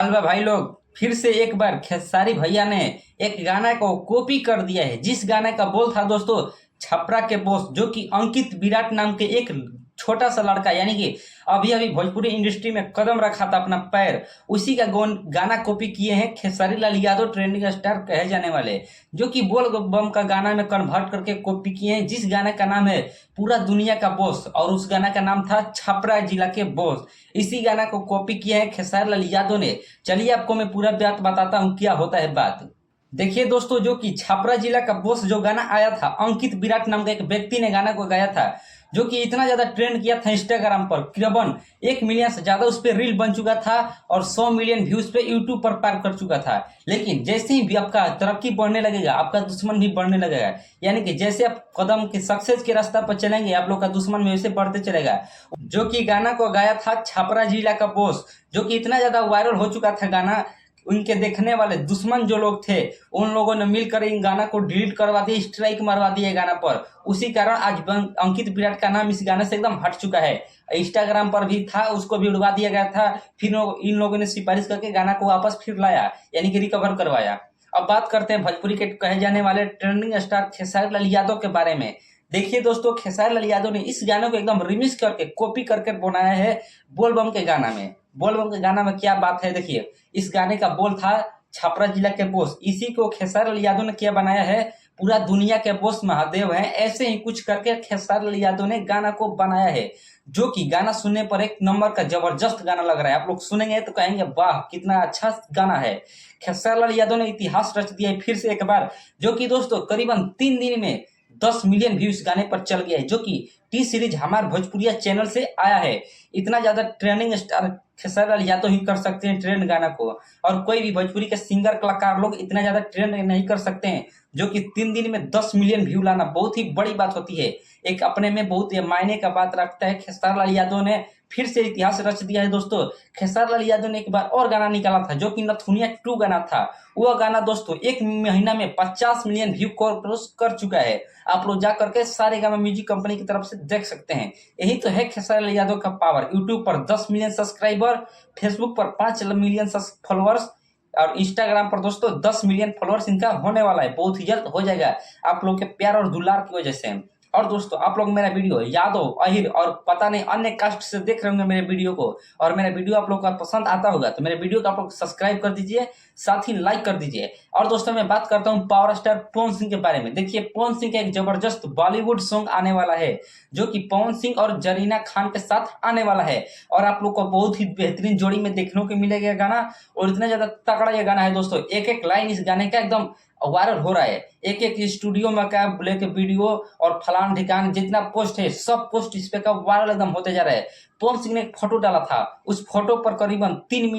अलवा भाई लोग, फिर से एक बार खेसारी भैया ने एक गाना को कॉपी कर दिया है। जिस गाने का बोल था दोस्तों, छपरा के बॉस जो कि अंकित विराट नाम के एक छोटा सा लड़का, यानी कि अभी अभी भोजपुरी इंडस्ट्री में कदम रखा था अपना पैर, उसी का गाना कॉपी किए हैं खेसारी लाल यादव, ट्रेंडिंग स्टार कहे जाने वाले, जो कि बोल बम का गाना में कन्वर्ट करके कॉपी किए हैं। जिस गाने का नाम है पूरा दुनिया का बॉस, और उस गाना का नाम था छपरा जिला के बॉस। इसी गाना को कॉपी किया है खेसारी लाल यादव ने। चलिए आपको मैं पूरा बात बताता हूँ क्या होता है बात। देखिए दोस्तों, जो कि छपरा जिला का बॉस जो गाना आया था, अंकित विराट नाम का एक व्यक्ति ने गाना को गाया था, जो कि इतना ज्यादा ट्रेंड किया था इंस्टाग्राम पर। करीबन 1 मिलियन से ज्यादा उस पर रील बन चुका था और 100 मिलियन व्यूज पे यूट्यूब पर पार कर चुका था। लेकिन जैसे ही भी आपका तरक्की बढ़ने लगेगा, आपका दुश्मन भी बढ़ने लगेगा। यानी कि जैसे आप कदम के सक्सेस के रास्ता पर चलेंगे, आप लोग का दुश्मन वैसे बढ़ते चलेगा। जो कि गाना को गाया था छपरा जिला का बॉस, जो कि इतना ज्यादा वायरल हो चुका था गाना, उनके देखने वाले दुश्मन जो लोग थे उन लोगों ने मिलकर इन गाना को डिलीट करवा दिया, स्ट्राइक मरवा दिए गाना पर। उसी कारण आज अंकित विराट का नाम इस गाने से एकदम हट चुका है। इंस्टाग्राम पर भी था, उसको भी उड़वा दिया गया था। फिर इन लोगों ने सिफारिश करके गाना को वापस फिर लाया, यानी कि रिकवर करवाया। अब बात करते हैं भोजपुरी के कहे जाने वाले ट्रेंडिंग स्टार खेसारी लाल यादव के बारे में। देखिए दोस्तों, खेसारी लाल यादव ने इस गाने को एकदम रिमिक्स करके कॉपी करके बनाया है बोल बम के गाना में। बोल बम के गाना में क्या बात है, देखिए इस गाने का बोल था छपरा जिला के बोस, इसी को खेसारी लाल यादव ने क्या बनाया है, पूरा दुनिया के बोस महादेव हैं, ऐसे ही कुछ करके खेसारी लाल यादव ने गाना को बनाया है। जो कि गाना सुनने पर एक नंबर का जबरदस्त गाना लग रहा है। आप लोग सुनेंगे तो कहेंगे वाह कितना अच्छा गाना है। खेसारी लाल यादव ने इतिहास रच दिया है फिर से एक बार। जो कि दोस्तों करीबन 3 दिन में 10 मिलियन व्यूज गाने पर चल गया है, जो कि टी सीरीज हमारे भोजपुरिया चैनल से आया है। इतना ज्यादा ट्रेंडिंग स्टार खेसारी लाल यादव ही कर सकते हैं ट्रेंड गाना को, और कोई भी भोजपुरी के सिंगर कलाकार लोग इतना ज्यादा ट्रेंड नहीं कर सकते हैं। जो कि 3 दिन में 10 मिलियन व्यू लाना बहुत ही बड़ी बात होती है, एक अपने में बहुत मायने का बात रखता है। खेसारी लाल यादव ने फिर से इतिहास रच दिया है दोस्तों। खेसारी लाल यादव ने एक बार और गाना निकाला था, जो कि नथुनिया 2 गाना था। वो गाना दोस्तों 1 महीना में 50 मिलियन व्यू क्रॉस कर चुका है। आप लोग जा करके सारेगामा म्यूजिक कंपनी की तरफ से देख सकते हैं। यही तो है खेसारी लाल यादव का पावर। यूट्यूब पर 10 मिलियन सब्सक्राइबर, फेसबुक पर 5 मिलियन फॉलोअर्स, और इंस्टाग्राम पर दोस्तों 10 मिलियन फॉलोअर्स इनका होने वाला है। बहुत ही जल्द हो जाएगा आप लोग के प्यार और दुलार की वजह से। और दोस्तों आप लोग मेरा वीडियो यादव, अहिर और पता नहीं अन्य कास्ट से देख रहे होंगे मेरे वीडियो को, और मेरा वीडियो आप लोग का पसंद आता होगा तो मेरे वीडियो को आप लोग सब्सक्राइब कर दीजिए, साथ ही लाइक कर दीजिए। और दोस्तों मैं बात करता हूँ पावर स्टार पवन सिंह के बारे में। देखिए पवन सिंह का एक जबरदस्त बॉलीवुड सॉन्ग आने वाला है, जो कि पवन सिंह और जरीना खान के साथ आने वाला है, और आप लोग को बहुत ही बेहतरीन जोड़ी में देखने को मिलेगा गाना। और इतना ज्यादा तगड़ा ये गाना है दोस्तों, एक एक लाइन इस गाने का एकदम वायरल हो रहा है। एक एक स्टूडियो में का लेके वीडियो और फलान ठिकान जितना पोस्ट है सब पोस्ट इस पे का वायरल एकदम होते जा रहा है। पवन सिंह ने एक फोटो डाला था, उस फोटो पर करीबन 3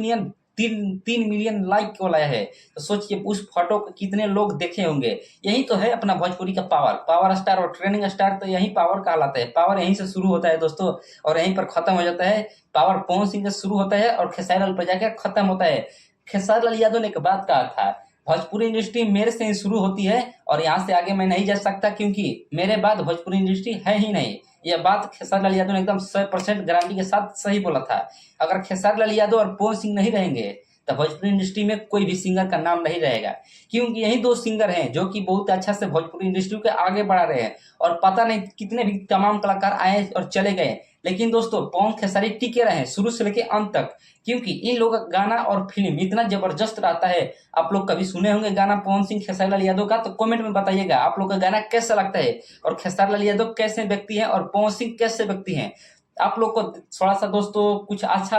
मिलियन लाइक को लाया है। तो सोचिए उस फोटो को कितने लोग देखे होंगे। यही तो है अपना भोजपुरी का पावर। पावर स्टार और ट्रेंडिंग स्टार तो यही पावर कहलाता है। पावर यहीं से शुरू होता है दोस्तों, और यहीं पर खत्म हो जाता है। पावर पवन सिंह से शुरू होता है और खेसारी लाल पर जाकर खत्म होता है। खेसारी लाल यादव ने एक बात कहा था, भोजपुरी इंडस्ट्री मेरे से ही शुरू होती है और यहाँ से आगे मैं नहीं जा सकता, क्योंकि मेरे बाद भोजपुरी इंडस्ट्री है ही नहीं। यह बात खेसारी लाल यादव ने एकदम 100% गारंटी के साथ सही बोला था। अगर खेसारी लाल यादव और पवन सिंह नहीं रहेंगे तो भोजपुरी इंडस्ट्री में कोई भी सिंगर का नाम नहीं रहेगा, क्योंकि यही 2 सिंगर हैं जो कि बहुत अच्छा से भोजपुरी इंडस्ट्री को आगे बढ़ा रहे हैं। और पता नहीं कितने भी तमाम कलाकार आए और चले गए, लेकिन दोस्तों पवन खेसारी टिके रहे शुरू से लेकर अंत तक, क्योंकि इन लोगों का गाना और फिल्म इतना जबरदस्त रहता है। आप लोग कभी सुने होंगे गाना पवन सिंह खेसारी लाल यादव का, तो कमेंट में बताइएगा आप लोग का गाना कैसा लगता है, और खेसारी लाल यादव कैसे व्यक्ति हैं और पवन सिंह कैसे व्यक्ति हैं। आप लोग को थोड़ा सा दोस्तों कुछ अच्छा